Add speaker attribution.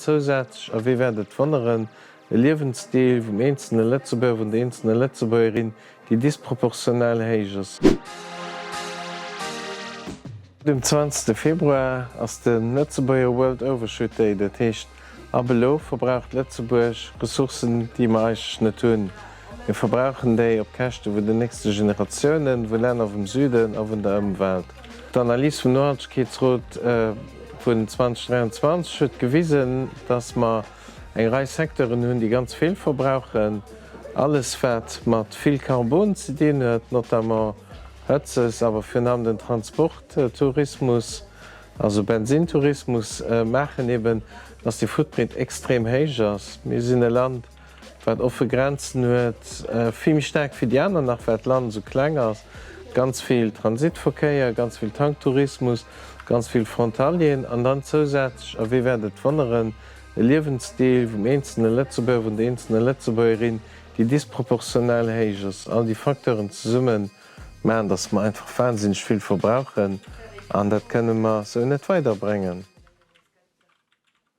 Speaker 1: zusätzlich a wie werdet wannnneren e Liwensstil vum einzelne Lettzebuer vun de einzelne Lettzebuerin, die disproportionell héich ass. Dem 20. Februar ass den Lettzebuer World Overshoot Day, dat heecht a belo verbraucht Lettzeburg Ressourcen, die ma eich net hunn. Wir verbrauchen déi op Kächte wo de nächste Generationioen, wo Länner vum Süden a vun der Ëmwelt. D'Analyse vun Nordkeetsrot vun 2023 huet gewiesen, dats ma eng Reichsektoren hunn, die ganz veel verbrauchen. Alles fährt mat vill Carbon ze dien huet, notamment Hëtzes, awer fir am den Transporttourismus, also Benzintourismus machen eben, dats die Footprint extrem héich ass. Mir sinn e Land, wat offe Grenzen huet, vimi sterk fir die anderen nach Land so kleng ass, ganz viel Transitverkeier, ganz viel Tanktourismus, ganz viel Frontalien, an dann zusätzlich a wie werdet wannnneren e Liwensstil vum einzelne Lettzebuer vun de einzelne Lettzebuerin, die disproportionell héich ass. All die Faktoren ze summen, man, dats ma einfach wahnsinnig viel verbrauchen, an dat kënne ma so net weiterbringen.